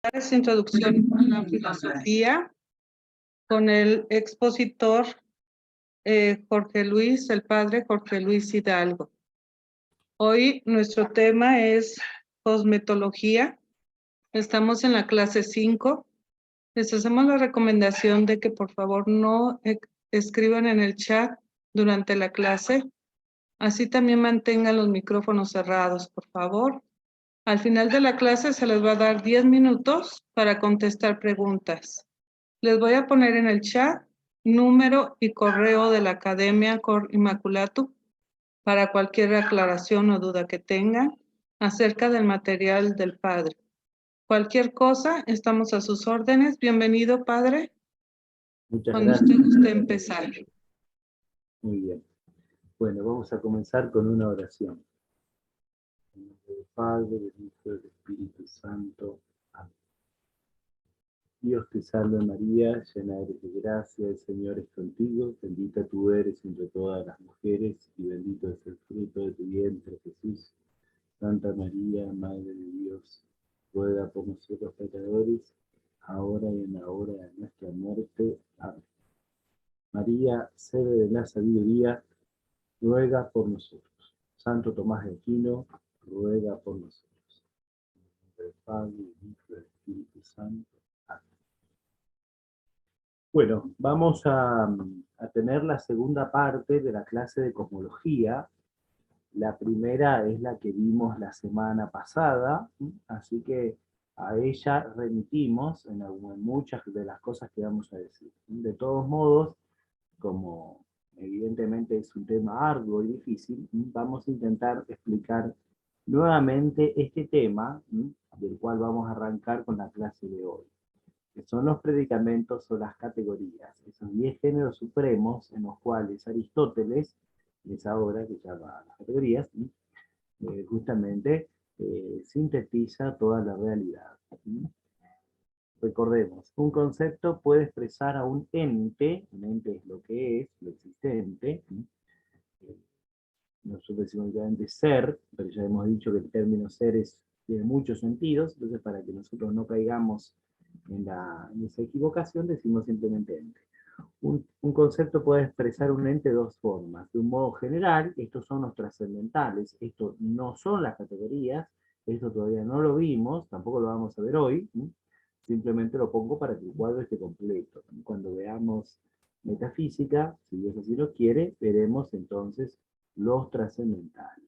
Es Introducción a la Filosofía con el expositor Jorge Luis, el padre Jorge Luis Hidalgo. Hoy nuestro tema es cosmetología. Estamos en la clase 5. Les hacemos la recomendación de que por favor no escriban en el chat durante la clase. Así también mantengan los micrófonos cerrados, por favor. Al final de la clase se les va a dar 10 minutos para contestar preguntas. Les voy a poner en el chat número y correo de la Academia Cor Immaculatum para cualquier aclaración o duda que tengan acerca del material del Padre. Cualquier cosa, estamos a sus órdenes. Bienvenido, Padre. Muchas Cuando gracias. usted guste empezar. Muy bien. Bueno, vamos a comenzar con una oración. En nombre del Padre, del Hijo y del Espíritu Santo. Amén. Dios te salve María, llena eres de gracia, el Señor es contigo, bendita tú eres entre todas las mujeres y bendito es el fruto de tu vientre, Jesús. Santa María, Madre de Dios, ruega por nosotros pecadores, ahora y en la hora de nuestra muerte. Amén. María, sede de la sabiduría, ruega por nosotros. Santo Tomás de Aquino, ruega por nosotros. En el nombre del Padre, del Hijo y del Espíritu Santo. Amén. Bueno, vamos a tener la segunda parte de la clase de cosmología. La primera es la que vimos la semana pasada, así que a ella remitimos en muchas de las cosas que vamos a decir. De todos modos, como evidentemente es un tema arduo y difícil, vamos a intentar explicar nuevamente este tema, del cual vamos a arrancar con la clase de hoy, que son los predicamentos o las categorías, esos 10 géneros supremos en los cuales Aristóteles, en esa obra que se llama Las Categorías, justamente sintetiza toda la realidad. Recordemos, un concepto puede expresar a un ente es lo que es, lo existente. Nosotros decimos obviamente ser, pero ya hemos dicho que el término ser tiene muchos sentidos, entonces para que nosotros no caigamos en esa equivocación, decimos simplemente ente. Un concepto puede expresar un ente de dos formas. De un modo general, estos son los trascendentales, esto no son las categorías, esto todavía no lo vimos, tampoco lo vamos a ver hoy, simplemente lo pongo para que el cuadro esté completo. Cuando veamos metafísica, si Dios así lo quiere, veremos entonces los trascendentales.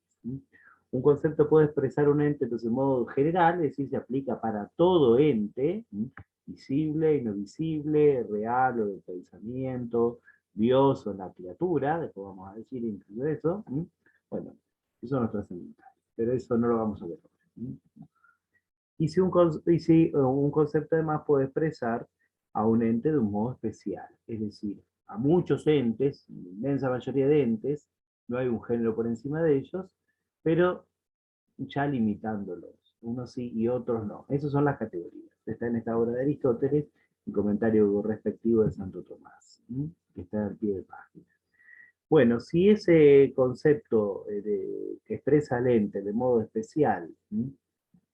Un concepto puede expresar un ente entonces, de modo general, es decir, se aplica para todo ente, visible y no visible, real o del pensamiento, Dios o la criatura, después vamos a decir incluso eso. Bueno, esos son los trascendentales, pero eso no lo vamos a ver hoy. Y si un concepto además puede expresar a un ente de un modo especial, es decir, a muchos entes, la inmensa mayoría de entes, no hay un género por encima de ellos, pero ya limitándolos, unos sí y otros no. Esas son las categorías. Está en esta obra de Aristóteles, el comentario respectivo de Santo Tomás, que está al pie de página. Bueno, si ese concepto que expresa al ente de modo especial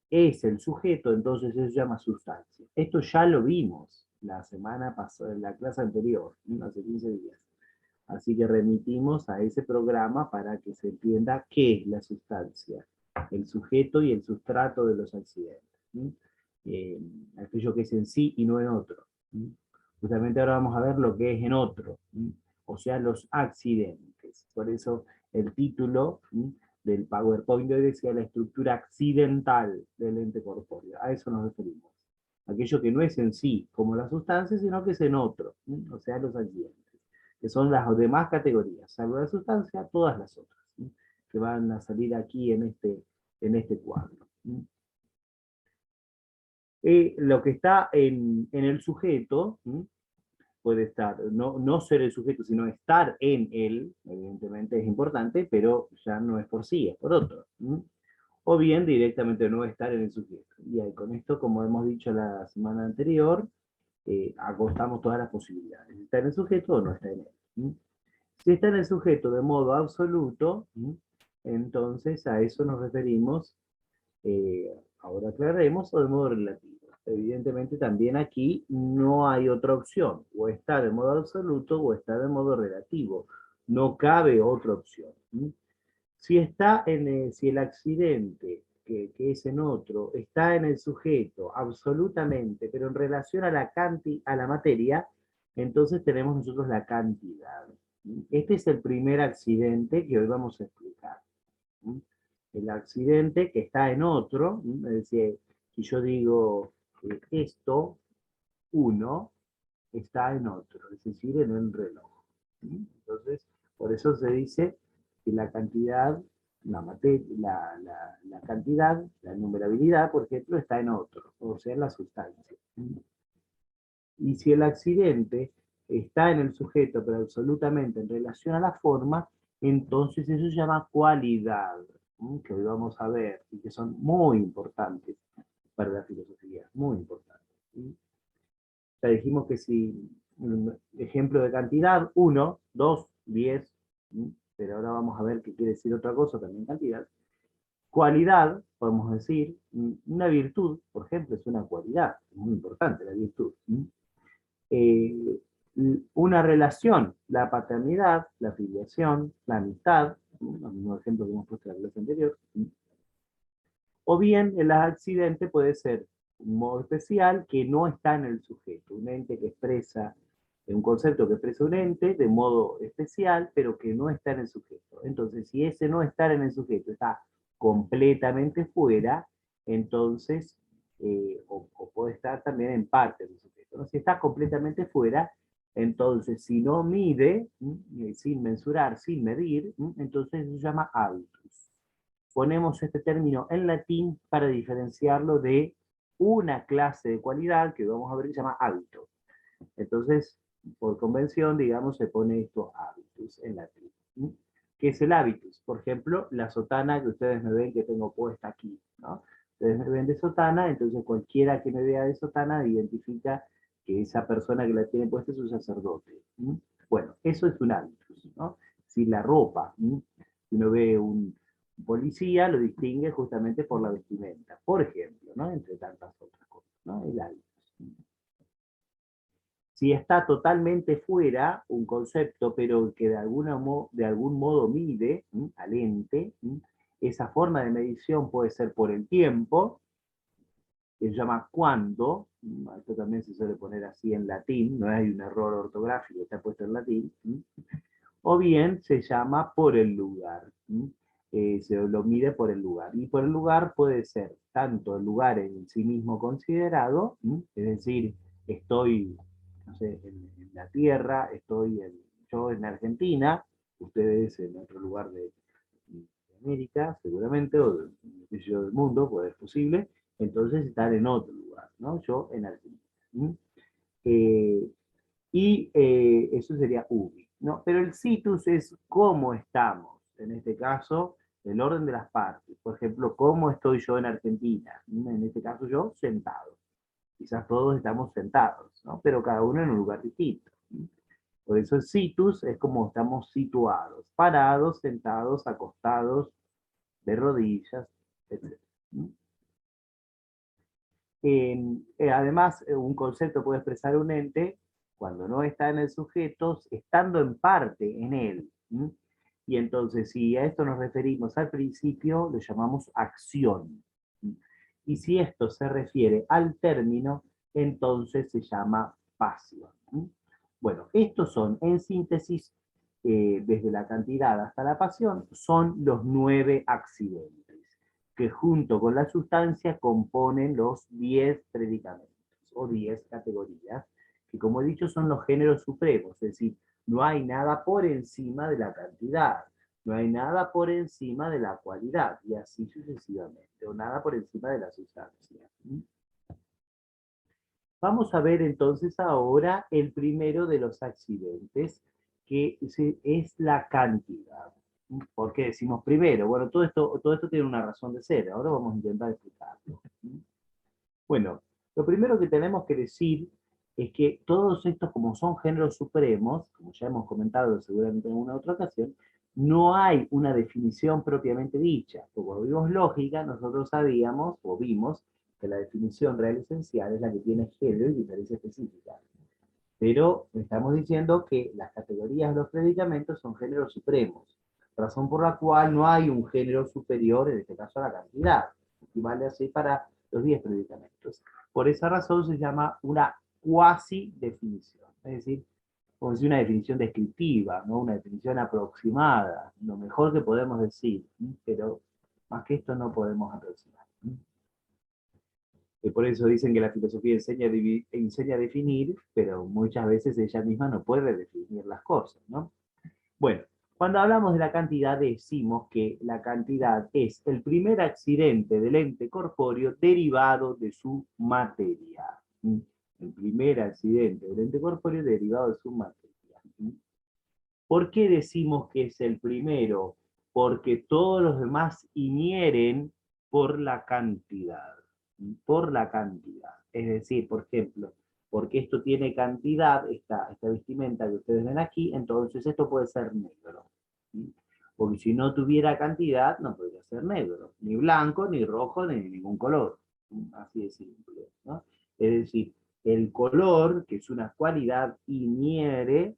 es el sujeto, entonces eso se llama sustancia. Esto ya lo vimos la semana pasada, en la clase anterior, hace 15 días. Así que remitimos a ese programa para que se entienda qué es la sustancia, el sujeto y el sustrato de los accidentes. Aquello que es en sí y no en otro. Justamente ahora vamos a ver lo que es en otro, o sea, los accidentes. Por eso el título del PowerPoint de hoy decía la estructura accidental del ente corpóreo. A eso nos referimos. Aquello que no es en sí como la sustancia, sino que es en otro, o sea, los accidentes, que son las demás categorías, salvo la sustancia, todas las otras, que van a salir aquí en este cuadro. Lo que está en el sujeto, puede estar, no ser el sujeto, sino estar en él, evidentemente es importante, pero ya no es por sí, es por otro. O bien directamente no estar en el sujeto. Y ahí, con esto, como hemos dicho la semana anterior, acostamos todas las posibilidades. ¿Está en el sujeto o no está en él? Si está en el sujeto de modo absoluto, entonces a eso nos referimos, ahora aclararemos, o de modo relativo. evidentemente también aquí no hay otra opción. O está de modo absoluto o está de modo relativo. No cabe otra opción. Si está si el accidente, que es en otro, está en el sujeto absolutamente, pero en relación a a la materia, entonces tenemos nosotros la cantidad. Este es el primer accidente que hoy vamos a explicar. El accidente que está en otro, es decir, si yo digo esto, uno, está en otro, es decir, en el reloj. Entonces, por eso se dice que la cantidad, la cantidad, la numerabilidad, por ejemplo, está en otro, o sea, en la sustancia. Y si el accidente está en el sujeto, pero absolutamente en relación a la forma, entonces eso se llama cualidad, que hoy vamos a ver, y que son muy importantes para la filosofía, muy importantes. Ya dijimos que si, un ejemplo de cantidad, 1, 2, 10, pero ahora vamos a ver qué quiere decir otra cosa también cantidad. Cualidad, podemos decir, una virtud, por ejemplo, es una cualidad, es muy importante la virtud. Eh, una relación, la paternidad, la filiación, la amistad, los mismos ejemplos que hemos puesto en la clase anterior. O bien el accidente puede ser un modo especial que no está en el sujeto, un ente que expresa, un concepto que expresa un ente de modo especial, pero que no está en el sujeto. Entonces, si ese no estar en el sujeto está completamente fuera, entonces, o puede estar también en parte del sujeto, ¿no? Si está completamente fuera, entonces, si no mide, sin mensurar, sin medir, entonces se llama hábitus. Ponemos este término en latín para diferenciarlo de una clase de cualidad que vamos a ver que se llama hábito. Entonces, por convención, digamos, se pone esto hábitus en latín. ¿Qué es el hábitus? Por ejemplo, la sotana que ustedes me ven que tengo puesta aquí, ¿no? Ustedes me ven de sotana, entonces cualquiera que me vea de sotana identifica que esa persona que la tiene puesta es un sacerdote. Bueno, eso es un hábitus, ¿no? Si la ropa, si uno ve un policía, lo distingue justamente por la vestimenta, por ejemplo, ¿no? Entre tantas otras cosas, ¿no? El hábitus. Si está totalmente fuera un concepto, pero que de algún modo mide al ente, esa forma de medición puede ser por el tiempo, que se llama cuando, esto también se suele poner así en latín, no hay un error ortográfico, está puesto en latín, o bien se llama por el lugar, se lo mide por el lugar, y por el lugar puede ser tanto el lugar en sí mismo considerado, es decir, estoy, no sé, en la Tierra, yo en Argentina, ustedes en otro lugar de América, seguramente, o del mundo, puede ser posible, entonces están en otro lugar, ¿no? Yo en Argentina. Eso sería ubi, ¿no? Pero el situs es cómo estamos, en este caso, el orden de las partes. Por ejemplo, cómo estoy yo en Argentina, en este caso yo sentado. Quizás todos estamos sentados, ¿no? Pero cada uno en un lugar distinto. Por eso el situs es como estamos situados, parados, sentados, acostados, de rodillas, etc. Además, un concepto puede expresar un ente cuando no está en el sujeto, estando en parte en él. Y entonces, si a esto nos referimos al principio, lo llamamos acción. Y si esto se refiere al término, entonces se llama pasión. Bueno, estos son, en síntesis, desde la cantidad hasta la pasión, son los 9 accidentes que junto con la sustancia componen los 10 predicamentos o 10 categorías, que como he dicho son los géneros supremos, es decir, no hay nada por encima de la cantidad, no hay nada por encima de la cualidad, y así sucesivamente, o nada por encima de la sustancia. Vamos a ver entonces ahora el primero de los accidentes, que es la cantidad. ¿Por qué decimos primero? Bueno, todo esto tiene una razón de ser, ahora vamos a intentar explicarlo. Bueno, lo primero que tenemos que decir es que todos estos, como son géneros supremos, como ya hemos comentado seguramente en alguna otra ocasión, no hay una definición propiamente dicha. Como vimos lógica, nosotros sabíamos, o vimos, que la definición real esencial es la que tiene género y diferencia específica. Pero estamos diciendo que las categorías de los predicamentos son géneros supremos, razón por la cual no hay un género superior, en este caso a la cantidad, y vale así para los 10 predicamentos. Por esa razón se llama una cuasi definición, es decir, como si una definición descriptiva, ¿no? Una definición aproximada, lo mejor que podemos decir, pero más que esto no podemos aproximar. Y por eso dicen que la filosofía enseña a definir, pero muchas veces ella misma no puede definir las cosas, ¿no? Bueno, cuando hablamos de la cantidad decimos que la cantidad es el primer accidente del ente corpóreo derivado de su materia. El primer accidente del ente corpóreo derivado de su materia. ¿Por qué decimos que es el primero? Porque todos los demás inhieren por la cantidad. Por la cantidad. Es decir, por ejemplo, porque esto tiene cantidad, esta vestimenta que ustedes ven aquí, entonces esto puede ser negro. Porque si no tuviera cantidad, no podría ser negro. Ni blanco, ni rojo, ni ningún color. Así de simple, ¿no? Es decir, el color, que es una cualidad, inhiere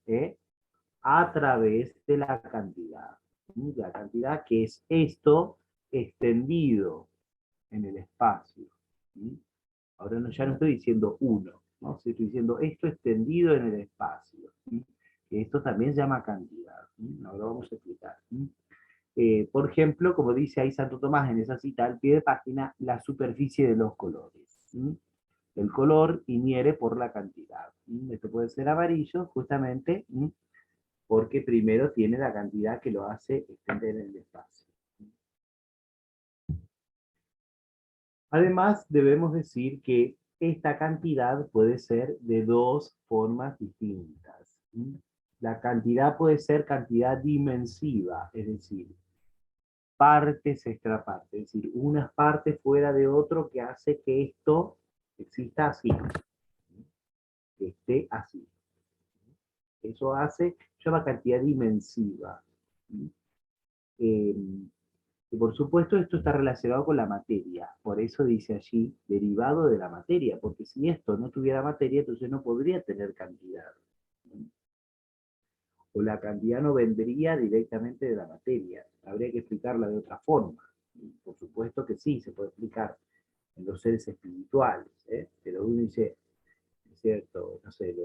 a través de la cantidad. La cantidad que es esto extendido en el espacio. Ahora ya no estoy diciendo uno, ¿no? Estoy diciendo esto extendido en el espacio. Esto también se llama cantidad. Ahora vamos a explicar. Por ejemplo, como dice ahí Santo Tomás en esa cita al pie de página, la superficie de los colores. El color inhiere por la cantidad. Esto puede ser amarillo, justamente, porque primero tiene la cantidad que lo hace extender en el espacio. Además, debemos decir que esta cantidad puede ser de dos formas distintas. La cantidad puede ser cantidad dimensiva, es decir, partes extrapartes, es decir, unas partes fuera de otro que hace que esto exista así, que esté así. Eso hace, se llama cantidad dimensiva. Y por supuesto esto está relacionado con la materia, por eso dice allí, derivado de la materia, porque si esto no tuviera materia, entonces no podría tener cantidad. O la cantidad no vendría directamente de la materia, habría que explicarla de otra forma. Y por supuesto que sí, se puede explicar en los seres espirituales, pero uno dice, es cierto, no sé,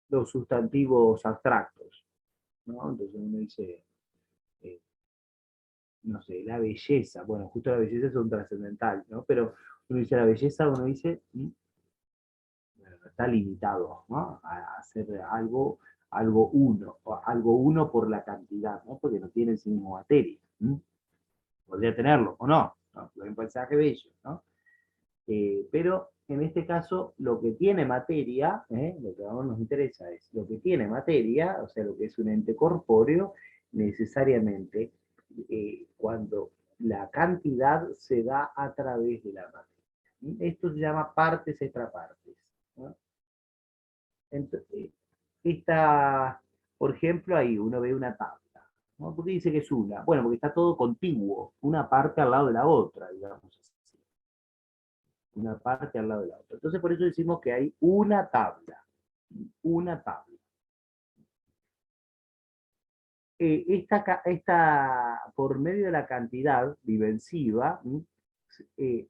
los sustantivos abstractos, ¿no? Entonces uno dice, no sé, la belleza, bueno, justo la belleza es un trascendental, ¿no? Pero uno dice la belleza, uno dice, bueno, está limitado, ¿no? A hacer algo uno por la cantidad, ¿no? Porque no tiene en sí mismo materia. Podría tenerlo, o no, ¿no? Un paisaje bello, ¿no? Pero en este caso, lo que tiene materia, lo que a nosotros nos interesa es, lo que tiene materia, o sea, lo que es un ente corpóreo, necesariamente, cuando la cantidad se da a través de la materia. Esto se llama partes extrapartes, ¿no? Entonces, por ejemplo, ahí uno ve una tabla, ¿no? ¿Por qué dice que es una? Bueno, porque está todo contiguo, una parte al lado de la otra, digamos así. Una parte al lado de la otra. Entonces, por eso decimos que hay una tabla. Una tabla. Por medio de la cantidad dimensiva,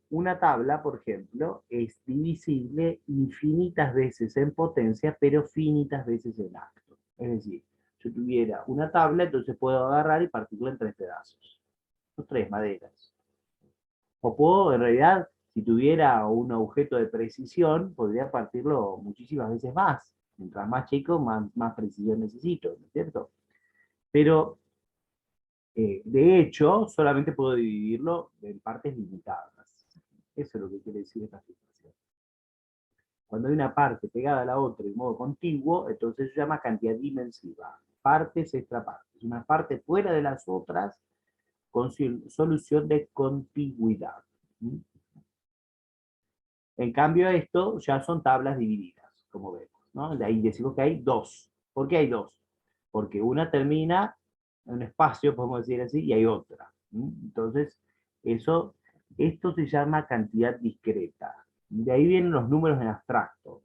una tabla, por ejemplo, es divisible infinitas veces en potencia, pero finitas veces en acto. Es decir, yo tuviera una tabla, entonces puedo agarrar y partirla en 3 pedazos. O 3 maderas. O puedo, en realidad, si tuviera un objeto de precisión, podría partirlo muchísimas veces más. Mientras más chico, más precisión necesito, ¿no es cierto? Pero, de hecho, solamente puedo dividirlo en partes limitadas. Eso es lo que quiere decir esta situación. Cuando hay una parte pegada a la otra de modo contiguo, entonces se llama cantidad dimensiva. Partes extrapartes. Una parte fuera de las otras con solución de contigüidad. En cambio, esto ya son tablas divididas, como vemos, ¿no? De ahí decimos que hay 2. ¿Por qué hay 2? Porque una termina en un espacio, podemos decir así, y hay otra. Entonces, eso Esto se llama cantidad discreta. De ahí vienen los números en abstracto,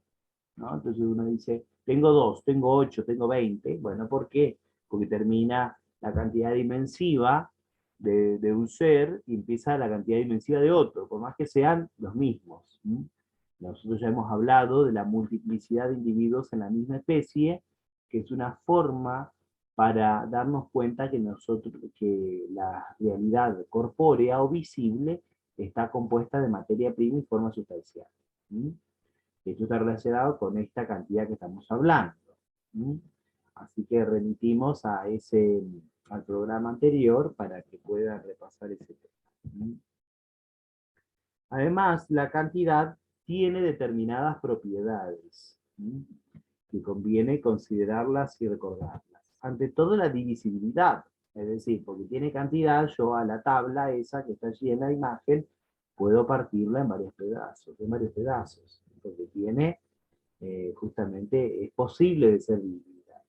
¿no? Entonces uno dice, tengo 2, tengo 8, tengo 20. Bueno, ¿por qué? Porque termina la cantidad dimensiva de un ser y empieza la cantidad dimensiva de otro, por más que sean los mismos. Nosotros ya hemos hablado de la multiplicidad de individuos en la misma especie, que es una forma para darnos cuenta que la realidad corpórea o visible está compuesta de materia prima y forma sustancial. Esto está relacionado con esta cantidad que estamos hablando. Así que remitimos al programa anterior para que puedan repasar ese tema. Además, la cantidad tiene determinadas propiedades que conviene considerarlas y recordarlas. Ante todo, la divisibilidad, es decir, porque tiene cantidad, yo a la tabla esa que está allí en la imagen puedo partirla en varios pedazos, porque tiene, justamente, es posible de ser dividida.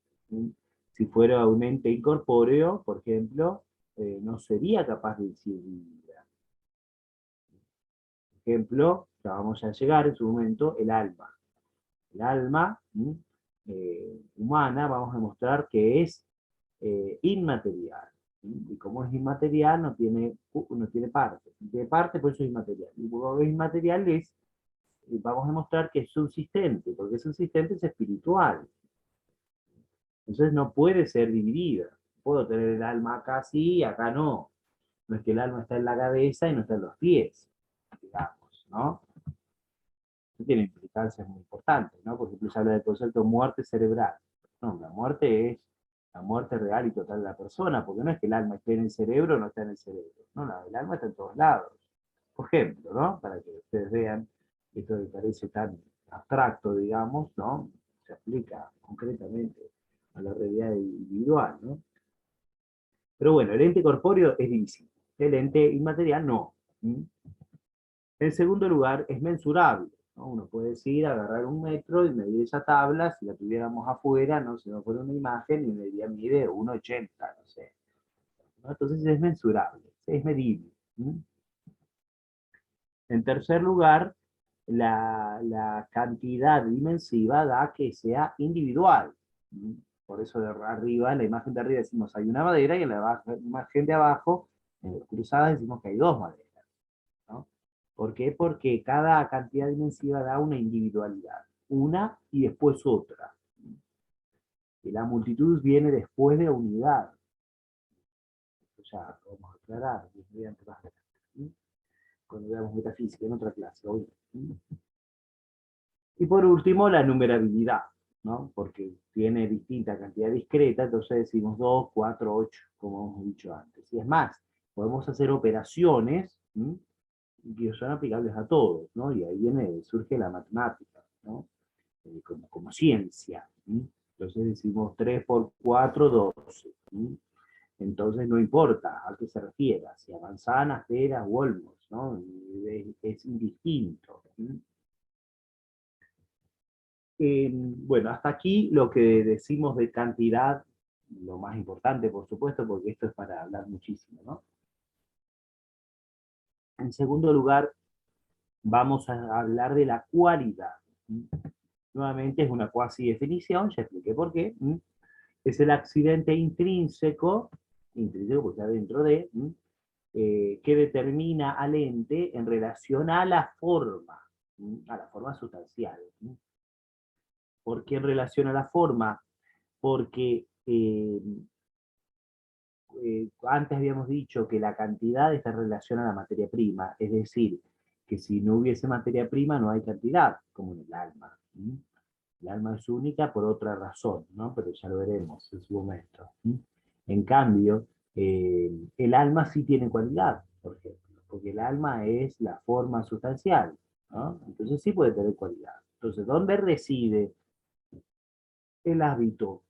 Si fuera un ente incorpóreo, por ejemplo, no sería capaz de ser dividida. Por ejemplo, ya vamos a llegar en su momento, el alma. El alma humana, vamos a demostrar que es inmaterial. Y como es inmaterial, no tiene parte. No tiene parte, por eso es inmaterial. Y como es inmaterial, vamos a demostrar que es subsistente, porque subsistente es espiritual. Entonces no puede ser dividida. Puedo tener el alma acá sí y acá no. No es que el alma está en la cabeza y no está en los pies, digamos, ¿no? Esto tiene implicancias muy importantes, ¿no? Por ejemplo, se habla del concepto muerte cerebral. No, la muerte es la muerte real y total de la persona, porque no es que el alma esté en el cerebro o no está en el cerebro. No, el alma está en todos lados. Por ejemplo, ¿no? Para que ustedes vean, esto que parece tan abstracto, digamos, ¿no? Se aplica concretamente a la realidad individual, ¿no? Pero bueno, el ente corpóreo es divisible. El ente inmaterial no. En segundo lugar, es mensurable, ¿no? Uno puede decir, agarrar un metro y medir esa tabla, si la tuviéramos afuera, no se nos pone una imagen y mide 1,80, no sé. ¿No? Entonces es mensurable, es medible. En tercer lugar, la cantidad dimensiva da que sea individual. Por eso de arriba, en la imagen de arriba decimos hay una madera y en la imagen de abajo, cruzada, decimos que hay dos maderas. ¿No? ¿Por qué? Porque cada cantidad dimensiva da una individualidad, una y después otra. Y la multitud viene después de la unidad. Esto ya lo vamos a aclarar mediante más adelante, cuando veamos metafísica en otra clase hoy. Y por último, la numerabilidad, ¿no? Porque tiene distinta cantidad discreta, entonces decimos 2, 4, 8, como hemos dicho antes. Y es más, podemos hacer operaciones que son aplicables a todos, ¿no? Y ahí surge la matemática, ¿no? Como ciencia. Entonces decimos 3 por 4, 12. Entonces no importa a qué se refiera, si a manzanas, peras o olmos, ¿no? Es indistinto. Bueno, hasta aquí lo que decimos de cantidad, lo más importante, por supuesto, porque esto es para hablar muchísimo, ¿no? En segundo lugar, vamos a hablar de la cualidad. Nuevamente es una cuasi definición, ya expliqué por qué. Es el accidente intrínseco porque está dentro de, que determina al ente en relación a la forma sustancial. ¿Por qué en relación a la forma? Porque antes habíamos dicho que la cantidad está en relación a la materia prima, es decir, que si no hubiese materia prima no hay cantidad, como en el alma. El alma es única por otra razón, ¿no? Pero ya lo veremos en su momento. En cambio, el alma sí tiene cualidad, por ejemplo, porque el alma es la forma sustancial, ¿no? Entonces sí puede tener cualidad. Entonces, ¿dónde reside el hábito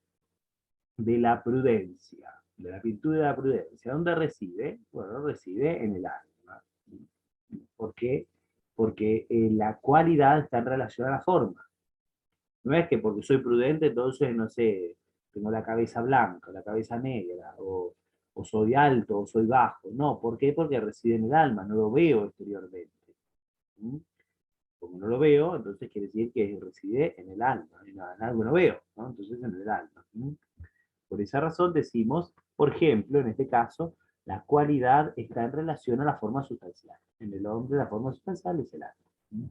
de la prudencia, de la virtud de la prudencia? ¿Dónde reside? Bueno, reside en el alma. ¿Por qué? Porque la cualidad está en relación a la forma. No es que porque soy prudente, entonces, no sé, tengo la cabeza blanca, la cabeza negra, o soy alto, o soy bajo. No, ¿por qué? Porque reside en el alma, no lo veo exteriormente. ¿Mm? Como no lo veo, entonces quiere decir que reside en el alma, en algo no veo, ¿no? Entonces en el alma. ¿Mm? Por esa razón decimos, por ejemplo, en este caso, la cualidad está en relación a la forma sustancial. En el hombre la forma sustancial es el alma. ¿Mm?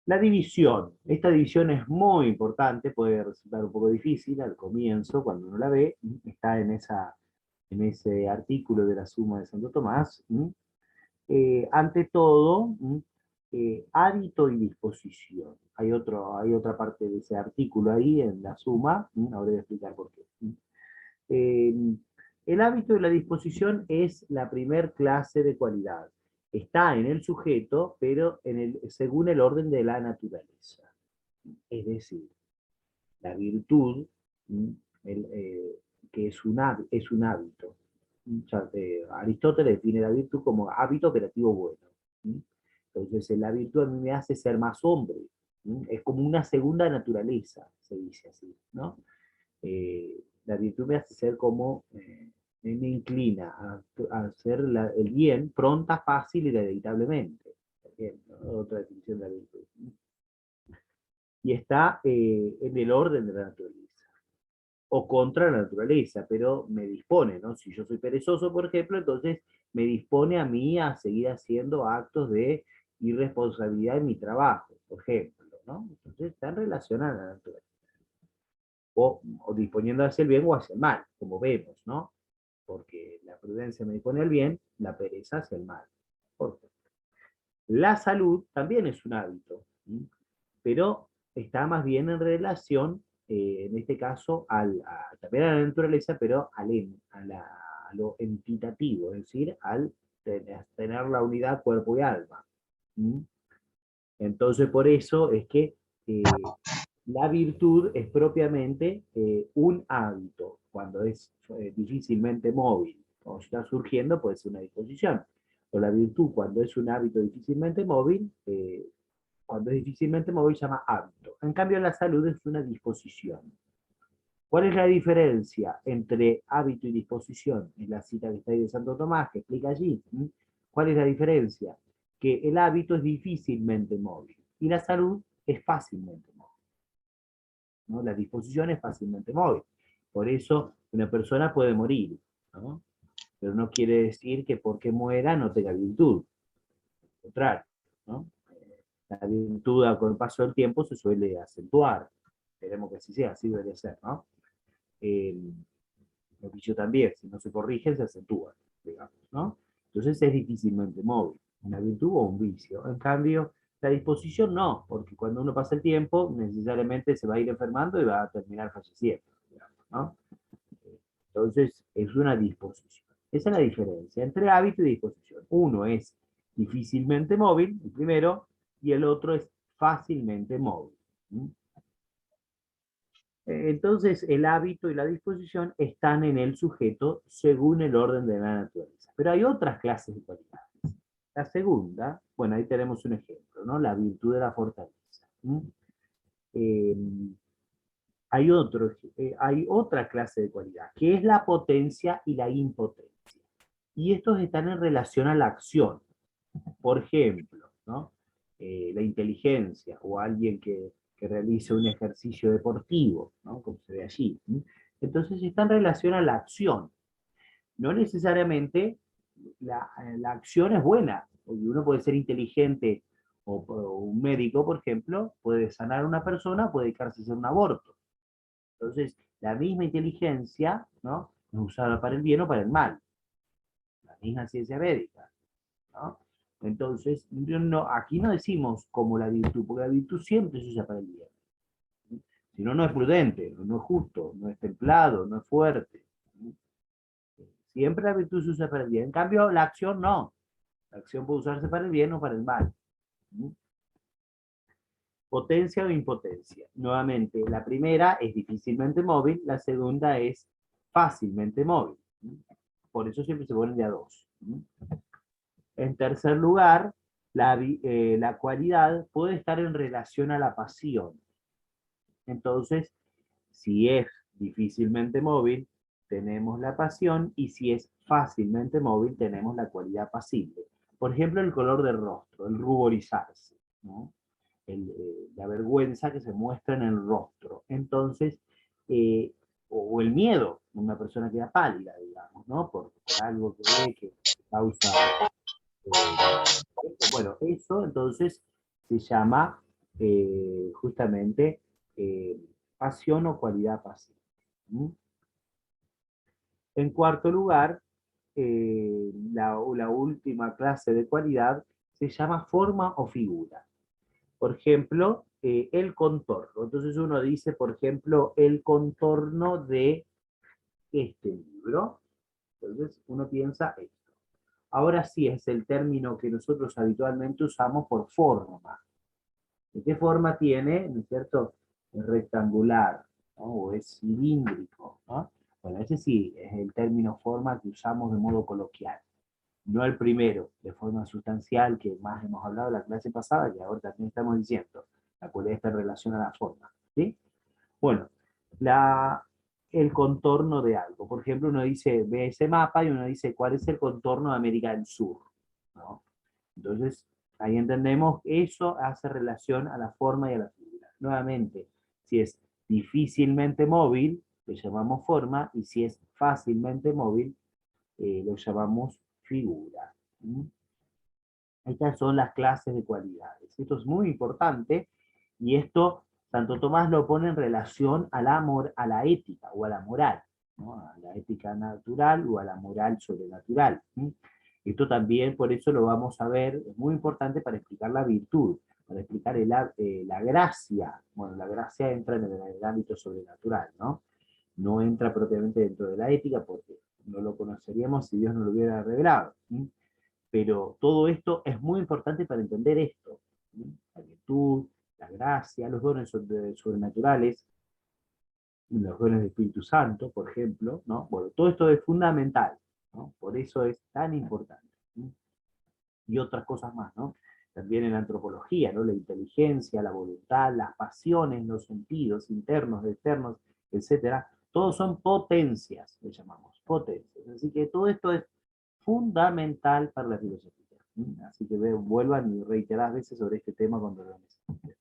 La división. Esta división es muy importante, puede resultar un poco difícil al comienzo, cuando uno la ve, está en ese artículo de la Suma de Santo Tomás. Ante todo, hábito y disposición. Hay otra parte de ese artículo ahí en la Suma, ahora voy a explicar por qué. Eh, el hábito y la disposición es la primer clase de cualidad. Está en el sujeto, pero según el orden de la naturaleza. Es decir, la virtud, el, que es un hábito. Aristóteles define la virtud como hábito operativo bueno. Entonces, la virtud a mí me hace ser más hombre. Es como una segunda naturaleza, se dice así, ¿no? La virtud me hace ser como, me inclina a hacer el bien pronta, fácil y inevitablemente. Otra definición de la virtud. Y está en el orden de la naturaleza. O contra la naturaleza, pero me dispone, ¿no? Si yo soy perezoso, por ejemplo, entonces me dispone a mí a seguir haciendo actos de irresponsabilidad en mi trabajo, por ejemplo, ¿no? Entonces está en relación a la naturaleza. O disponiendo hacia el bien o hacia el mal, como vemos, ¿no? Porque la prudencia me dispone al bien, la pereza hacia el mal. Por ejemplo. La salud también es un hábito, ¿sí? Pero está más bien en relación, en este caso, también a la naturaleza, pero a lo entitativo, es decir, al tener la unidad cuerpo y alma. ¿Mm? Entonces, por eso es que la virtud es propiamente un hábito, cuando es difícilmente móvil, o está surgiendo, puede ser una disposición. O la virtud, cuando es un hábito difícilmente móvil, cuando es difícilmente móvil, se llama hábito. En cambio, la salud es una disposición. ¿Cuál es la diferencia entre hábito y disposición? Es la cita que está ahí de Santo Tomás, que explica allí. ¿Cuál es la diferencia? Que el hábito es difícilmente móvil y la salud es fácilmente móvil. ¿No? La disposición es fácilmente móvil. Por eso una persona puede morir, ¿no? Pero no quiere decir que porque muera no tenga virtud. Al contrario, ¿no? La virtud con el paso del tiempo se suele acentuar. Esperemos que así sea, así debería ser, ¿no? El vicio también, si no se corrige, se acentúa, digamos, ¿no? Entonces es difícilmente móvil, una virtud o un vicio. En cambio, la disposición no, porque cuando uno pasa el tiempo, necesariamente se va a ir enfermando y va a terminar falleciendo, digamos, ¿no? Entonces, es una disposición. Esa es la diferencia entre hábito y disposición. Uno es difícilmente móvil, el primero, y el otro es fácilmente móvil. Entonces, el hábito y la disposición están en el sujeto según el orden de la naturaleza. Pero hay otras clases de cualidades. La segunda, bueno, ahí tenemos un ejemplo, ¿no? La virtud de la fortaleza. Eh, hay otra clase de cualidad, que es la potencia y la impotencia. Y estos están en relación a la acción. Por ejemplo, ¿no? La inteligencia o alguien que realice un ejercicio deportivo, ¿no? Como se ve allí. Entonces está en relación a la acción. No necesariamente la acción es buena, porque uno puede ser inteligente o un médico, por ejemplo, puede sanar a una persona, puede dedicarse a hacer un aborto. Entonces, la misma inteligencia, ¿no? Es usada para el bien o para el mal. La misma ciencia médica, ¿no? Entonces, aquí no decimos como la virtud, porque la virtud siempre se usa para el bien. Si no, no es prudente, no es justo, no es templado, no es fuerte. Siempre la virtud se usa para el bien. En cambio, la acción no. La acción puede usarse para el bien o para el mal. Potencia o impotencia. Nuevamente, la primera es difícilmente móvil, la segunda es fácilmente móvil. Por eso siempre se ponen de a dos. En tercer lugar, la cualidad puede estar en relación a la pasión. Entonces, si es difícilmente móvil, tenemos la pasión, y si es fácilmente móvil, tenemos la cualidad pasible. Por ejemplo, el color del rostro, el ruborizarse, ¿no? La vergüenza que se muestra en el rostro. Entonces, o el miedo, una persona queda pálida, digamos, ¿no? Por algo que ve que causa... bueno, eso entonces se llama justamente pasión o cualidad pasiva. ¿Mm? En cuarto lugar, la última clase de cualidad se llama forma o figura. Por ejemplo, el contorno. Entonces uno dice, por ejemplo, el contorno de este libro. Entonces uno piensa esto. Ahora sí es el término que nosotros habitualmente usamos por forma. ¿De qué forma tiene? ¿No es cierto? Es rectangular, ¿no? O es cilíndrico, ¿no? Bueno, ese sí es el término forma que usamos de modo coloquial. No el primero, de forma sustancial, que más hemos hablado en la clase pasada, que ahora también estamos diciendo, la cualidad está en relación a la forma. ¿Sí? Bueno, el contorno de algo. Por ejemplo, uno dice, ve ese mapa y uno dice, ¿cuál es el contorno de América del Sur? ¿No? Entonces, ahí entendemos que eso hace relación a la forma y a la figura. Nuevamente, si es difícilmente móvil, lo llamamos forma, y si es fácilmente móvil, lo llamamos figura. ¿Mm? Estas son las clases de cualidades. Esto es muy importante, y esto Santo Tomás lo pone en relación al amor, a la ética o a la moral, ¿no? A la ética natural o a la moral sobrenatural. ¿Sí? Esto también, por eso lo vamos a ver, es muy importante para explicar la virtud, para explicar la gracia. Bueno, la gracia entra en el ámbito sobrenatural, ¿no? No entra propiamente dentro de la ética, porque no lo conoceríamos si Dios no lo hubiera revelado. ¿Sí? Pero todo esto es muy importante para entender esto. ¿Sí? La virtud, la gracia, los dones sobrenaturales, los dones del Espíritu Santo, por ejemplo, ¿no? Bueno, todo esto es fundamental, ¿no? Por eso es tan importante. ¿Sí? Y otras cosas más, ¿no? También en la antropología, ¿no? La inteligencia, la voluntad, las pasiones, los sentidos internos, externos, etcétera, todos son potencias, le llamamos, potencias. Así que todo esto es fundamental para la filosofía. Así que vuelvan y reiteradas veces sobre este tema cuando lo necesiten.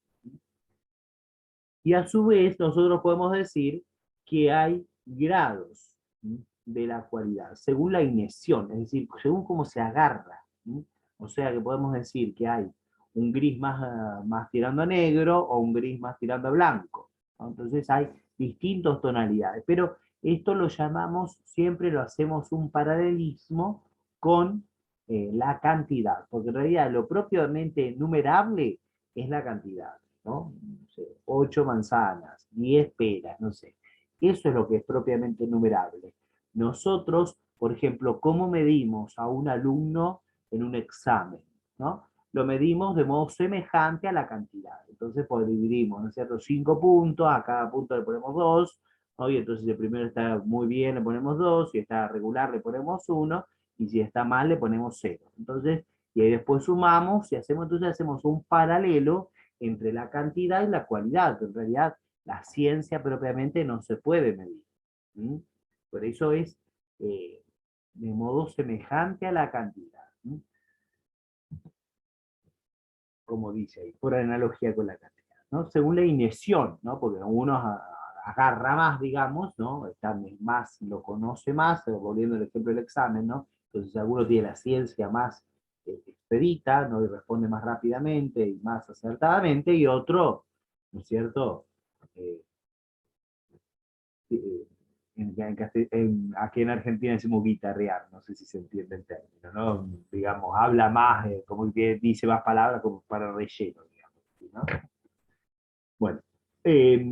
Y a su vez, nosotros podemos decir que hay grados de la cualidad, según la inyección, es decir, según cómo se agarra. O sea que podemos decir que hay un gris más tirando a negro o un gris más tirando a blanco, ¿no? Entonces hay distintas tonalidades, pero esto lo llamamos, siempre lo hacemos un paralelismo con la cantidad, porque en realidad lo propiamente numerable es la cantidad, ¿no? No sé, 8 manzanas, 10 peras, no sé. Eso es lo que es propiamente numerable. Nosotros, por ejemplo, ¿cómo medimos a un alumno en un examen? ¿No? Lo medimos de modo semejante a la cantidad. Entonces, pues dividimos, ¿no es cierto? 5 puntos, a cada punto le ponemos 2, ¿no? Y entonces si el primero está muy bien, le ponemos 2, si está regular, le ponemos 1, y si está mal, le ponemos 0. Entonces, y ahí después sumamos, y entonces hacemos un paralelo entre la cantidad y la cualidad, que en realidad la ciencia propiamente no se puede medir. ¿Mm? Por eso es de modo semejante a la cantidad. ¿Mm? Como dice ahí, por analogía con la cantidad, ¿no? Según la inyección, ¿no? Porque uno agarra más, digamos, ¿no? Está más, lo conoce más, volviendo al ejemplo del examen, ¿no? Entonces alguno tiene la ciencia más expedita, ¿no? Y responde más rápidamente y más acertadamente, y otro, ¿no es cierto? Eh, eh, aquí en Argentina decimos guitarrear, no sé si se entiende el término, ¿no? Digamos, habla más, como que dice más palabras como para relleno, digamos, ¿no? Bueno, eh,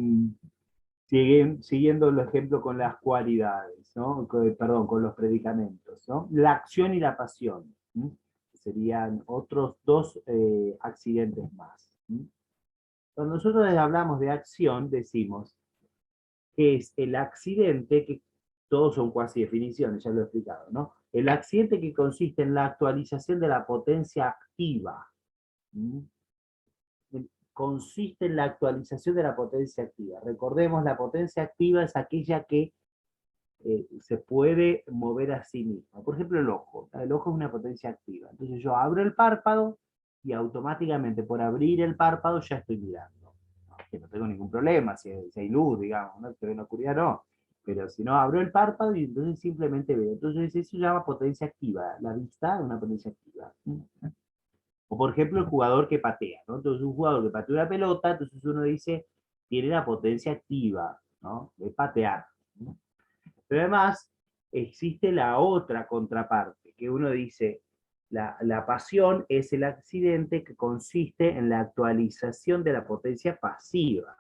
siguiendo el ejemplo con las cualidades, ¿no? Perdón, con los predicamentos, ¿no? La acción y la pasión, ¿sí? Serían otros dos accidentes más. ¿Sí? Cuando nosotros hablamos de acción, decimos que es el accidente, que todos son cuasi definiciones, ya lo he explicado, ¿no? El accidente que consiste en la actualización de la potencia activa. ¿Mm? Consiste en la actualización de la potencia activa. Recordemos, la potencia activa es aquella que se puede mover a sí mismo. Por ejemplo, el ojo. El ojo es una potencia activa. Entonces yo abro el párpado y automáticamente por abrir el párpado ya estoy mirando. ¿No? Que no tengo ningún problema, si hay luz, digamos, ¿no? Si en la oscuridad no. Pero si no, abro el párpado y entonces simplemente veo. Entonces eso se llama potencia activa. La vista es una potencia activa. O por ejemplo el jugador que patea, ¿no? Entonces un jugador que patea una pelota, entonces uno dice, tiene la potencia activa, ¿no? De patear. ¿No? Pero además existe la otra contraparte, que uno dice, la pasión es el accidente que consiste en la actualización de la potencia pasiva.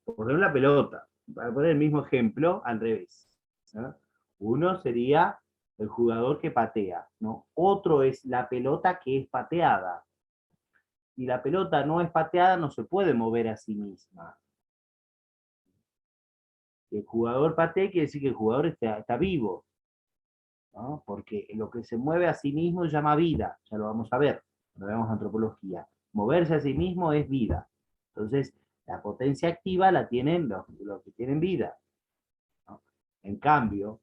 Por ejemplo, la pelota. Para poner el mismo ejemplo, al revés. ¿No? Uno sería el jugador que patea, ¿no? Otro es la pelota que es pateada. Si la pelota no es pateada, no se puede mover a sí misma. El jugador patea quiere decir que el jugador está vivo, ¿no? Porque lo que se mueve a sí mismo se llama vida, ya lo vamos a ver, cuando veamos antropología. Moverse a sí mismo es vida. Entonces, la potencia activa la tienen los que tienen vida, ¿no? En cambio,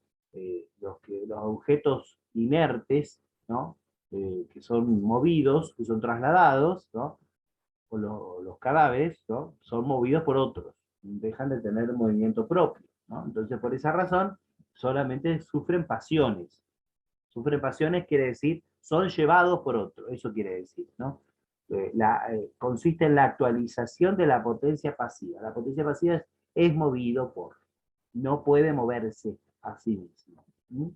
los objetos inertes, ¿no? Que son movidos, que son trasladados, ¿no? O los cadáveres, ¿no? Son movidos por otros, dejan de tener movimiento propio, ¿no? Entonces, por esa razón, solamente sufren pasiones. Sufren pasiones quiere decir, son llevados por otro, eso quiere decir, ¿no? Consiste en la actualización de la potencia pasiva. La potencia pasiva es movido por, no puede moverse a sí mismo. ¿Mm?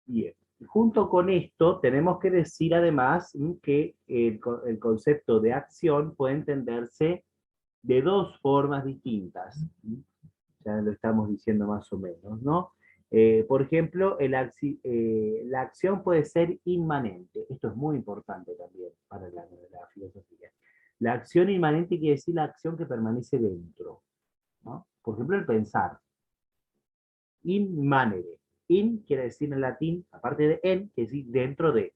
Bien. Junto con esto, tenemos que decir además que el concepto de acción puede entenderse de dos formas distintas. Ya lo estamos diciendo más o menos, ¿no? Por ejemplo, la acción puede ser inmanente. Esto es muy importante también para la filosofía. La acción inmanente quiere decir la acción que permanece dentro, ¿no? Por ejemplo, el pensar. In manere. In quiere decir en latín, aparte de en, quiere decir dentro de.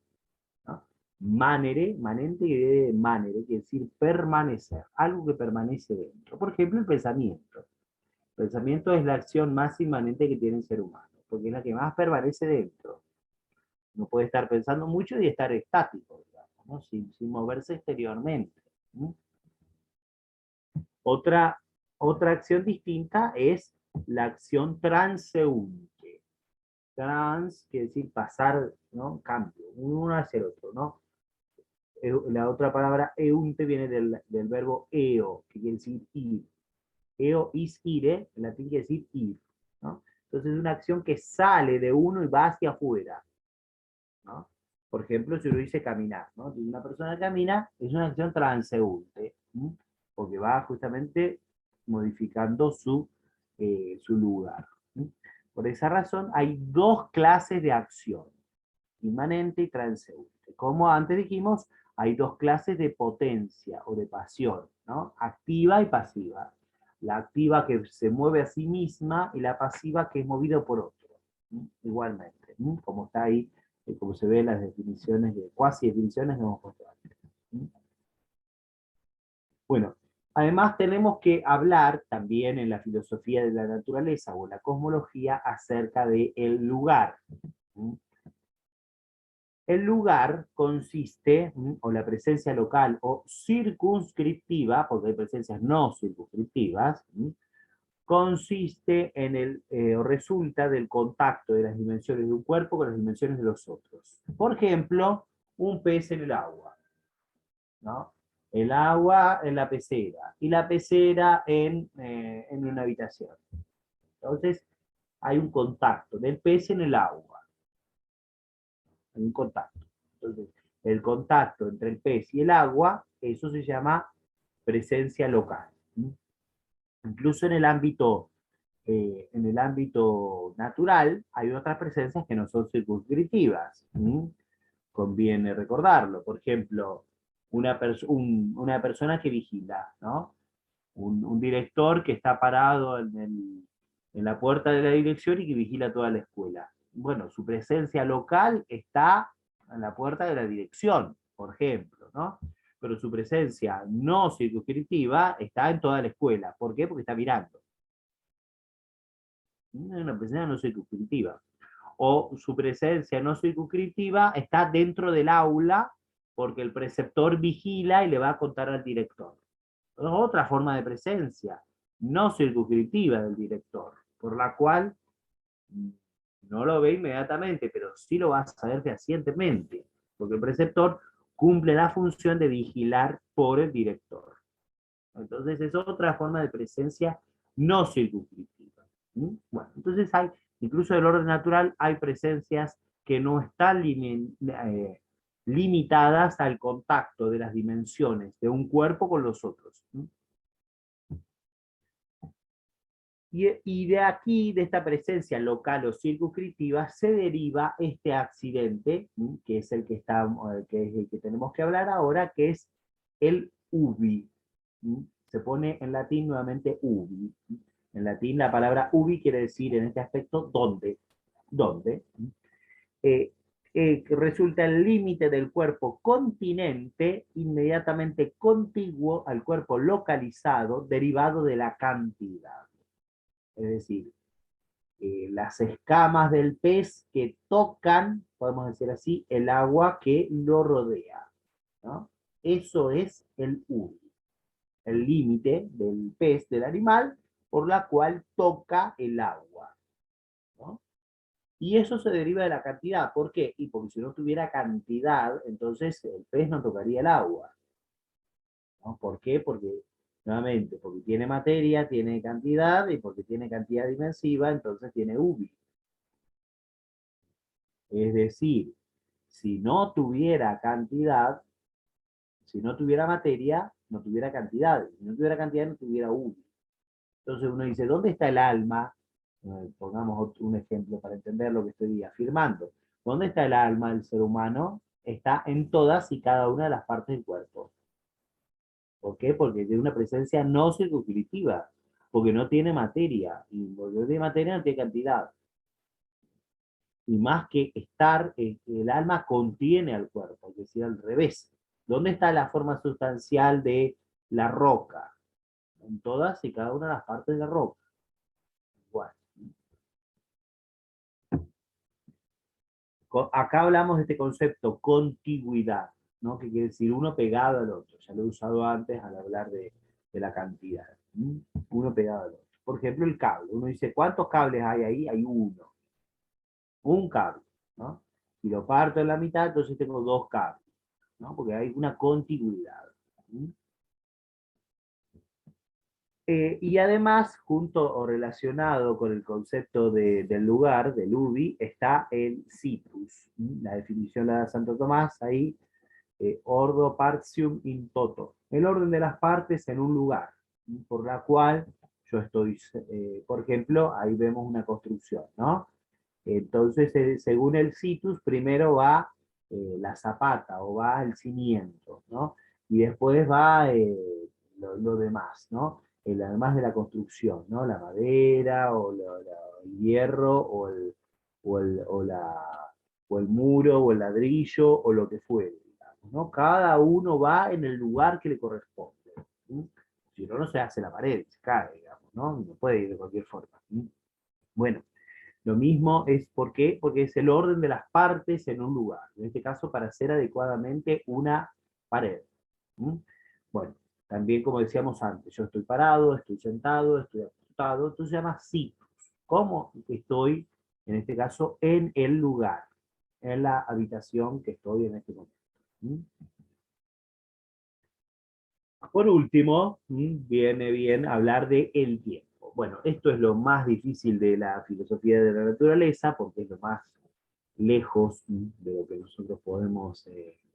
¿No? Manere, manente y manere, quiere decir permanecer, algo que permanece dentro. Por ejemplo, el pensamiento. El pensamiento es la acción más inmanente que tiene el ser humano, porque es la que más permanece dentro. No puede estar pensando mucho y estar estático, digamos, ¿no? sin moverse exteriormente. ¿No? Otra acción distinta es la acción transeúnte. Trans quiere decir pasar, ¿no? Cambio, uno hacia el otro, ¿no? La otra palabra eunte viene del verbo eo, que quiere decir ir. Eo is ire, en latín quiere decir ir, ¿no? Entonces es una acción que sale de uno y va hacia afuera, ¿no? Por ejemplo, si uno dice caminar, ¿no? Si una persona camina, es una acción transeúnte, ¿no? Porque va justamente modificando su lugar, ¿no? Por esa razón hay dos clases de acción, inmanente y transeúnte. Como antes dijimos, hay dos clases de potencia o de pasión, ¿no? Activa y pasiva. La activa que se mueve a sí misma y la pasiva que es movida por otro. ¿Sí? Igualmente, ¿sí? Como está ahí, como se ve en las definiciones, cuasi definiciones que hemos puesto antes. ¿Sí? Bueno, además tenemos que hablar también en la filosofía de la naturaleza o la cosmología acerca del lugar. ¿Sí? El lugar consiste, o la presencia local o circunscriptiva, porque hay presencias no circunscriptivas, consiste en o resulta del contacto de las dimensiones de un cuerpo con las dimensiones de los otros. Por ejemplo, un pez en el agua, ¿no? El agua en la pecera y la pecera en una habitación. Entonces, hay un contacto del pez en el agua. Hay un contacto. Entonces, el contacto entre el pez y el agua, eso se llama presencia local. Incluso en el ámbito natural hay otras presencias que no son circunscriptivas. Conviene recordarlo. Por ejemplo, una persona que vigila, ¿no? Un director que está parado en la puerta de la dirección y que vigila toda la escuela. Bueno, su presencia local está en la puerta de la dirección, por ejemplo, ¿no? Pero su presencia no circunscriptiva está en toda la escuela. ¿Por qué? Porque está mirando. Es una presencia no circunscriptiva. O su presencia no circunscriptiva está dentro del aula porque el preceptor vigila y le va a contar al director. Es otra forma de presencia, no circunscriptiva del director, por la cual no lo ve inmediatamente, pero sí lo va a saber fehacientemente, porque el preceptor cumple la función de vigilar por el director. Entonces es otra forma de presencia no circunscriptiva. Bueno, entonces hay, incluso del orden natural, hay presencias que no están limitadas al contacto de las dimensiones de un cuerpo con los otros. Y de aquí, de esta presencia local o circunscriptiva, se deriva este accidente, que es el que, que es el que tenemos que hablar ahora, que es el ubi. Se pone en latín nuevamente ubi. En latín la palabra ubi quiere decir en este aspecto dónde. ¿Dónde? Que resulta el límite del cuerpo continente inmediatamente contiguo al cuerpo localizado derivado de la cantidad. Es decir, las escamas del pez que tocan, podemos decir así, el agua que lo rodea, ¿no? Eso es el ubi, el límite del pez, del animal, por la cual toca el agua, ¿no? Y eso se deriva de la cantidad. ¿Por qué? Y porque si no tuviera cantidad, entonces el pez no tocaría el agua, ¿no? ¿Por qué? Porque, nuevamente, porque tiene materia, tiene cantidad, y porque tiene cantidad dimensiva, entonces tiene ubi. Es decir, si no tuviera cantidad, si no tuviera materia, no tuviera cantidad. Si no tuviera cantidad, no tuviera ubi. Entonces uno dice, ¿dónde está el alma? Pongamos un ejemplo para entender lo que estoy afirmando. ¿Dónde está el alma del ser humano? Está en todas y cada una de las partes del cuerpo. ¿Por qué? Porque tiene una presencia no circunscriptiva, porque no tiene materia, y porque no tiene materia no tiene cantidad. Y más que estar, el alma contiene al cuerpo, es decir, al revés. ¿Dónde está la forma sustancial de la roca? En todas y cada una de las partes de la roca. Igual. Acá hablamos de este concepto, contigüidad, ¿no? Que quiere decir uno pegado al otro. Ya lo he usado antes al hablar de la cantidad. Uno pegado al otro. Por ejemplo, el cable. Uno dice, ¿cuántos cables hay ahí? Hay uno. Un cable, ¿no? Si lo parto en la mitad, entonces tengo dos cables, ¿no? Porque hay una contigüidad. Y además, junto o relacionado con el concepto del lugar, del ubi, está el situs. La definición la da Santo Tomás ahí, ordo partium in toto. El orden de las partes en un lugar, por la cual yo estoy, por ejemplo, ahí vemos una construcción, ¿no? Entonces, según el situs, primero va la zapata o va el cimiento, ¿no? Y después va lo demás, ¿no? Además de la construcción, ¿no? La madera o el hierro o el muro o el ladrillo o lo que fuere, digamos, ¿no? Cada uno va en el lugar que le corresponde. ¿Sí? Si no, no se hace la pared, se cae, digamos, ¿no? No puede ir de cualquier forma. ¿Sí? Bueno, lo mismo es, ¿por qué? Porque es el orden de las partes en un lugar. En este caso, para hacer adecuadamente una pared. Bueno, también como decíamos antes, yo estoy parado, estoy sentado, estoy acostado, esto se llama situs. ¿Cómo estoy, en este caso, en el lugar, en la habitación que estoy en este momento? Por último, viene bien hablar de el tiempo. Bueno, esto es lo más difícil de la filosofía de la naturaleza, porque es lo más lejos de lo que nosotros podemos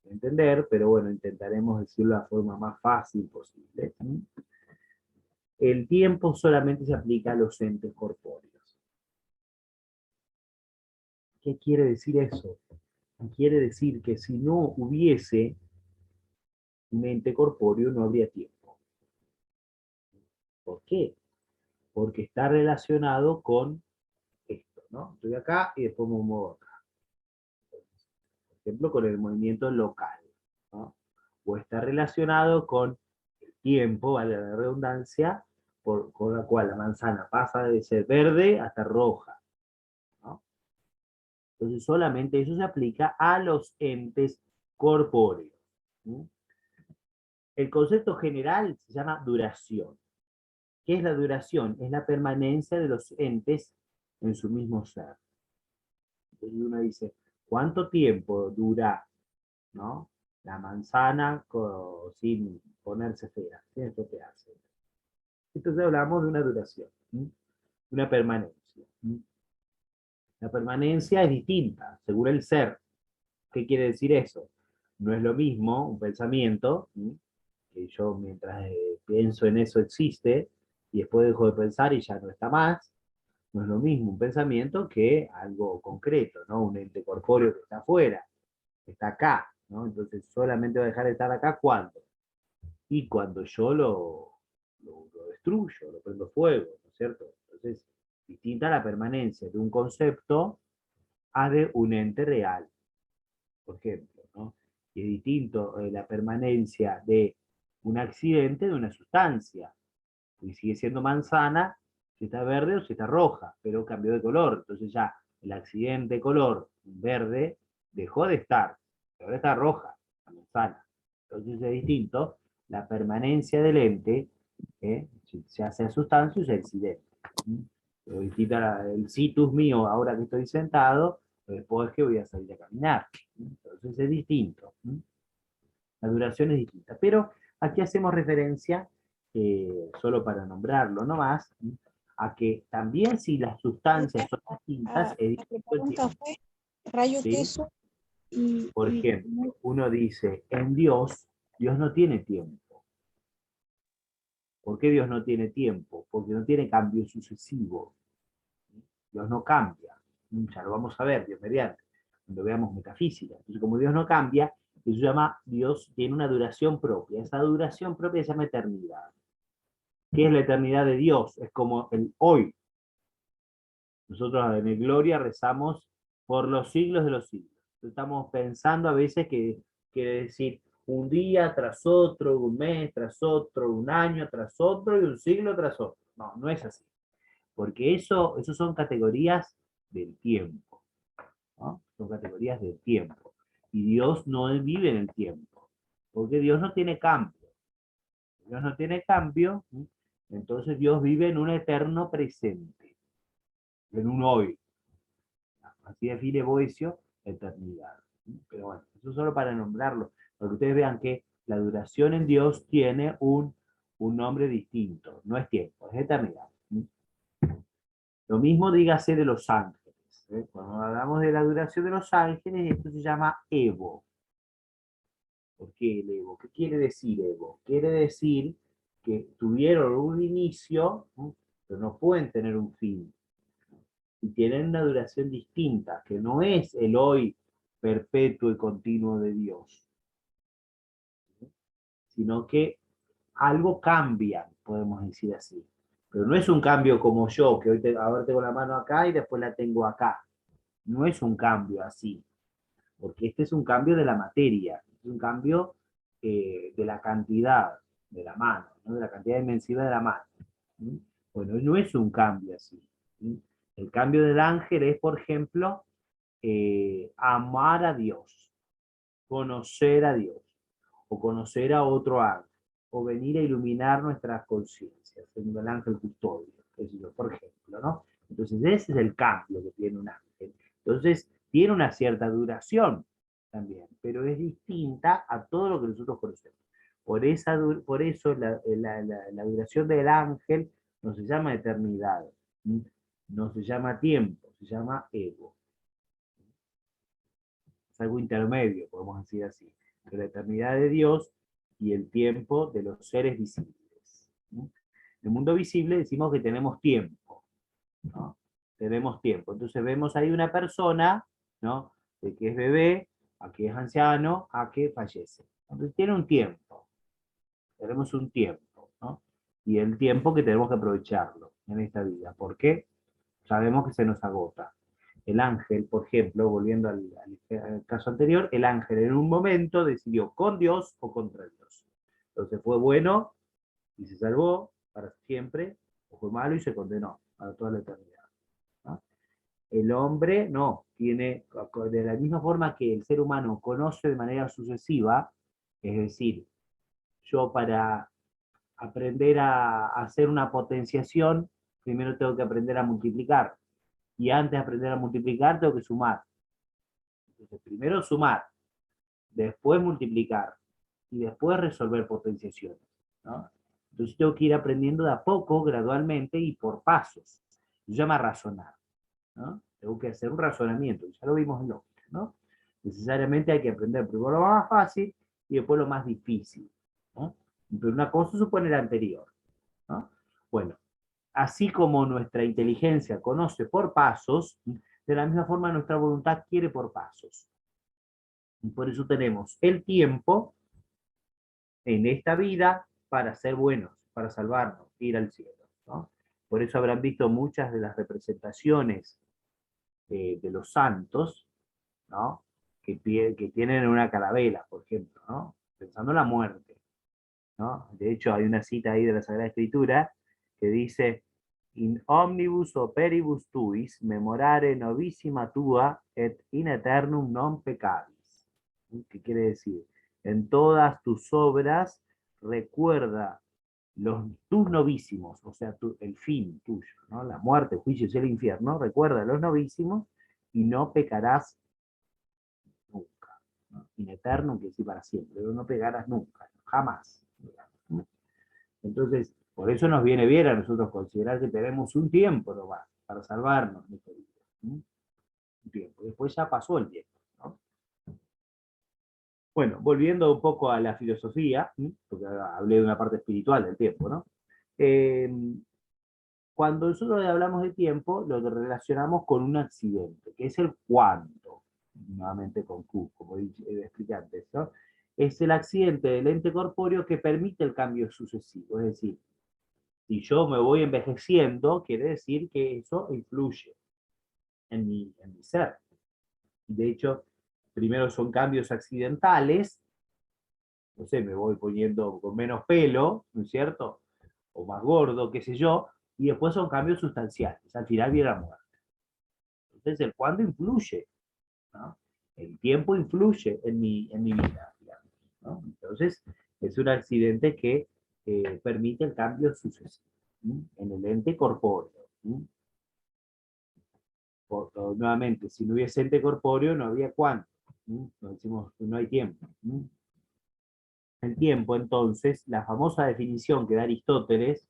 entender, pero bueno, intentaremos decirlo de la forma más fácil posible. El tiempo solamente se aplica a los entes corpóreos. ¿Qué quiere decir eso? Quiere decir que si no hubiese un ente corpóreo, no habría tiempo. ¿Por qué? Porque está relacionado con esto, ¿no? Estoy acá y después me muevo acá. Por ejemplo, con el movimiento local, ¿no? O está relacionado con el tiempo, vale la redundancia, con la cual la manzana pasa de ser verde hasta roja, ¿no? Entonces solamente eso se aplica a los entes corpóreos, ¿sí? El concepto general se llama duración. ¿Qué es la duración? Es la permanencia de los entes en su mismo ser. Entonces uno dice, ¿cuánto tiempo dura, ¿no?, la manzana sin ponerse fea, sin estropearse? Entonces hablamos de una duración, ¿sí?, una permanencia. ¿Sí? La permanencia es distinta, según el ser. ¿Qué quiere decir eso? No es lo mismo un pensamiento, ¿sí?, que yo mientras pienso en eso existe, y después dejo de pensar y ya no está más. No es lo mismo un pensamiento que algo concreto, ¿no? Un ente corpóreo que está afuera, que está acá, ¿no? Entonces solamente va a dejar de estar acá cuando. Y cuando yo lo destruyo, lo prendo fuego, ¿no es cierto? Entonces, distinta la permanencia de un concepto a de un ente real, por ejemplo, ¿no? Y es distinto la permanencia de un accidente de una sustancia, y sigue siendo manzana si está verde o si está roja, pero cambió de color. Entonces ya el accidente de color verde dejó de estar, ahora está roja, la manzana. Entonces es distinto la permanencia del ente, ya sea sustancia o sea accidente. Pero distinta el situs mío ahora que estoy sentado, después que voy a salir a caminar. Entonces es distinto. La duración es distinta. Pero aquí hacemos referencia, solo para nombrarlo nomás, a que también si las sustancias son distintas, es La distinto el pregunta tiempo. fue rayo ¿Sí? queso y, Por ejemplo, uno dice, en Dios, Dios no tiene tiempo. ¿Por qué Dios no tiene tiempo? Porque no tiene cambio sucesivo. Dios no cambia. Ya lo vamos a ver, Dios mediante, cuando veamos metafísica. Entonces, como Dios no cambia, eso se llama, Dios tiene una duración propia. Esa duración propia se llama eternidad. ¿Qué es la eternidad de Dios? Es como el hoy. Nosotros en el Gloria rezamos por los siglos de los siglos. Estamos pensando a veces que quiere decir un día tras otro, un mes tras otro, un año tras otro y un siglo tras otro. No, no es así. Porque eso son categorías del tiempo, ¿no? Son categorías del tiempo. Y Dios no vive en el tiempo, porque Dios no tiene cambio. Dios no tiene cambio, ¿sí? Entonces Dios vive en un eterno presente, en un hoy. Así define Boecio eternidad. ¿Sí? Pero bueno, eso solo para nombrarlo, para que ustedes vean que la duración en Dios tiene un nombre distinto, no es tiempo, es eternidad. ¿Sí? Lo mismo dígase de los ángeles. Cuando hablamos de la duración de los ángeles, esto se llama Evo. ¿Por qué el Evo? ¿Qué quiere decir Evo? Quiere decir que tuvieron un inicio, ¿no?, pero no pueden tener un fin. Y tienen una duración distinta, que no es el hoy perpetuo y continuo de Dios, ¿sí?, sino que algo cambia, podemos decir así. Pero no es un cambio como yo, que hoy ahora tengo la mano acá y después la tengo acá. No es un cambio así, porque este es un cambio de la materia, es un cambio de la cantidad de la mano, ¿no?, de la cantidad inmensiva de la mano. ¿Sí? Bueno, no es un cambio así. ¿Sí? El cambio del ángel es, por ejemplo, amar a Dios, conocer a Dios, o conocer a otro ángel, o venir a iluminar nuestras conciencias, siendo el ángel custodio, por ejemplo, ¿no? Entonces ese es el cambio que tiene un ángel. Entonces tiene una cierta duración también, pero es distinta a todo lo que nosotros conocemos. Por eso la duración del ángel no se llama eternidad, no se llama tiempo, se llama ego. Es algo intermedio, podemos decir así, entre la eternidad de Dios y el tiempo de los seres visibles. En el mundo visible decimos que tenemos tiempo, ¿no? Tenemos tiempo. Entonces vemos ahí una persona, ¿no?, de que es bebé, a que es anciano, a que fallece. Entonces tiene un tiempo. Tenemos un tiempo, ¿no? Y el tiempo que tenemos que aprovecharlo en esta vida. ¿Por qué? Sabemos que se nos agota. El ángel, por ejemplo, volviendo al caso anterior, el ángel en un momento decidió con Dios o contra Dios. Entonces fue bueno y se salvó, para siempre, o fue malo y se condenó para toda la eternidad, ¿no? El hombre no, tiene, de la misma forma que el ser humano conoce de manera sucesiva, es decir, yo para aprender a hacer una potenciación, primero tengo que aprender a multiplicar, y antes de aprender a multiplicar tengo que sumar. Entonces, primero sumar, después multiplicar, y después resolver potenciaciones, ¿no? Entonces tengo que ir aprendiendo de a poco, gradualmente y por pasos. Se llama razonar, ¿no? Tengo que hacer un razonamiento, ya lo vimos en lógica, ¿no? Necesariamente hay que aprender primero lo más fácil y después lo más difícil, ¿no? Pero una cosa supone la anterior, ¿no? Bueno, así como nuestra inteligencia conoce por pasos, de la misma forma nuestra voluntad quiere por pasos. Y por eso tenemos el tiempo en esta vida para ser buenos, para salvarnos, ir al cielo, ¿no? Por eso habrán visto muchas de las representaciones de los santos, ¿no? Que tienen una carabela, por ejemplo, ¿no? Pensando en la muerte, ¿no? De hecho, hay una cita ahí de la Sagrada Escritura que dice: in omnibus operibus tuis memorare novissima tua et in eternum non peccavis. ¿Qué quiere decir? En todas tus obras recuerda tus novísimos, o sea, el fin tuyo, ¿no? La muerte, el juicio y el infierno, recuerda los novísimos y no pecarás nunca, ¿no? In eternum, que decir para siempre, pero no pecarás nunca, jamás. Entonces, por eso nos viene bien a nosotros considerar que tenemos un tiempo nomás para salvarnos de esta vida. Un tiempo. Después ya pasó el tiempo, ¿no? Bueno, volviendo un poco a la filosofía, porque hablé de una parte espiritual del tiempo, ¿no? Cuando nosotros hablamos de tiempo, lo relacionamos con un accidente, que es el cuánto, nuevamente con Q, como expliqué antes, ¿no? Es el accidente del ente corpóreo que permite el cambio sucesivo, es decir, si yo me voy envejeciendo, quiere decir que eso influye en mi ser. De hecho, primero son cambios accidentales, no sé, me voy poniendo con menos pelo, ¿no es cierto? O más gordo, qué sé yo, y después son cambios sustanciales, al final viene la muerte. Entonces, el cuándo influye, ¿no? El tiempo influye en mi vida, digamos, ¿no? Entonces, es un accidente que permite el cambio sucesivo en el ente corpóreo. Nuevamente, si no hubiese ente corpóreo, no había cuánto. No decimos que no hay tiempo. El tiempo, entonces, la famosa definición que da Aristóteles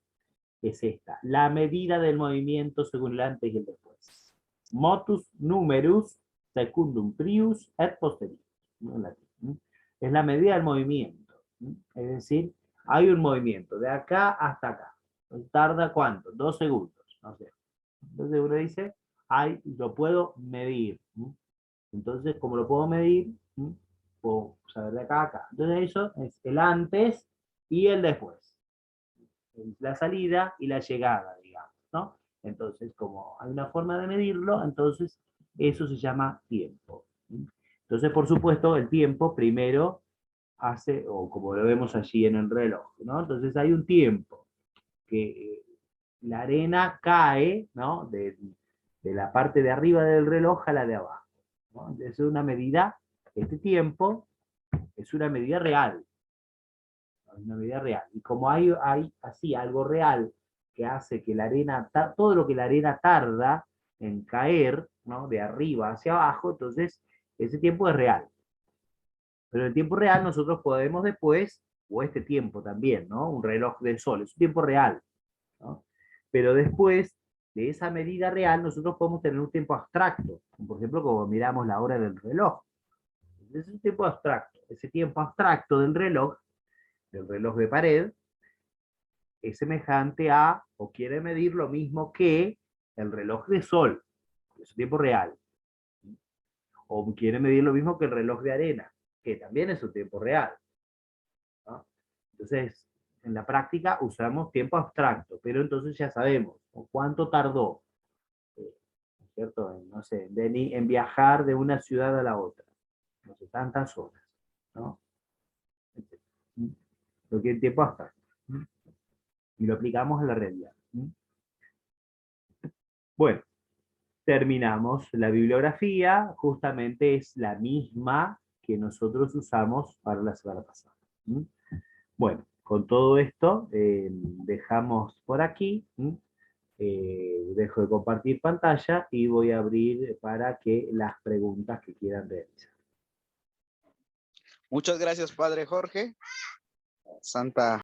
es esta: la medida del movimiento según el antes y el después. Motus numerus secundum prius et posterius. Es la medida del movimiento. Es decir, hay un movimiento de acá hasta acá. ¿Tarda cuánto? 2 segundos. No sé. Entonces uno dice, lo puedo medir. Entonces, como lo puedo medir, puedo saber de acá a acá. Entonces eso es el antes y el después. La salida y la llegada, digamos, ¿no? Entonces, como hay una forma de medirlo, entonces eso se llama tiempo. Entonces, por supuesto, el tiempo primero hace, o como lo vemos allí en el reloj, ¿no? Entonces hay un tiempo que la arena cae, ¿no? De la parte de arriba del reloj a la de abajo, ¿no? Entonces es una medida, este tiempo es una medida real, una medida real. Y como hay así algo real que hace que la arena, todo lo que la arena tarda en caer, ¿no? De arriba hacia abajo, entonces ese tiempo es real. Pero el tiempo real nosotros podemos después, o este tiempo también, ¿no? Un reloj del sol, es un tiempo real, ¿no? Pero después de esa medida real nosotros podemos tener un tiempo abstracto, por ejemplo, como miramos la hora del reloj. Es un tiempo abstracto. Ese tiempo abstracto del reloj de pared, es semejante a, o quiere medir lo mismo que el reloj de sol, que es un tiempo real. O quiere medir lo mismo que el reloj de arena, que también es un tiempo real, ¿no? Entonces, en la práctica usamos tiempo abstracto, pero entonces ya sabemos cuánto tardó, ¿cierto? No sé, en viajar de una ciudad a la otra. No sé, tantas horas, ¿no? Lo que el tiempo abstracto. y lo aplicamos a la realidad. Bueno, terminamos. La bibliografía justamente es la misma que nosotros usamos para la semana pasada. Bueno, con todo esto dejamos por aquí. Dejo de compartir pantalla y voy a abrir para que las preguntas que quieran realizar. Muchas gracias, Padre Jorge. Santa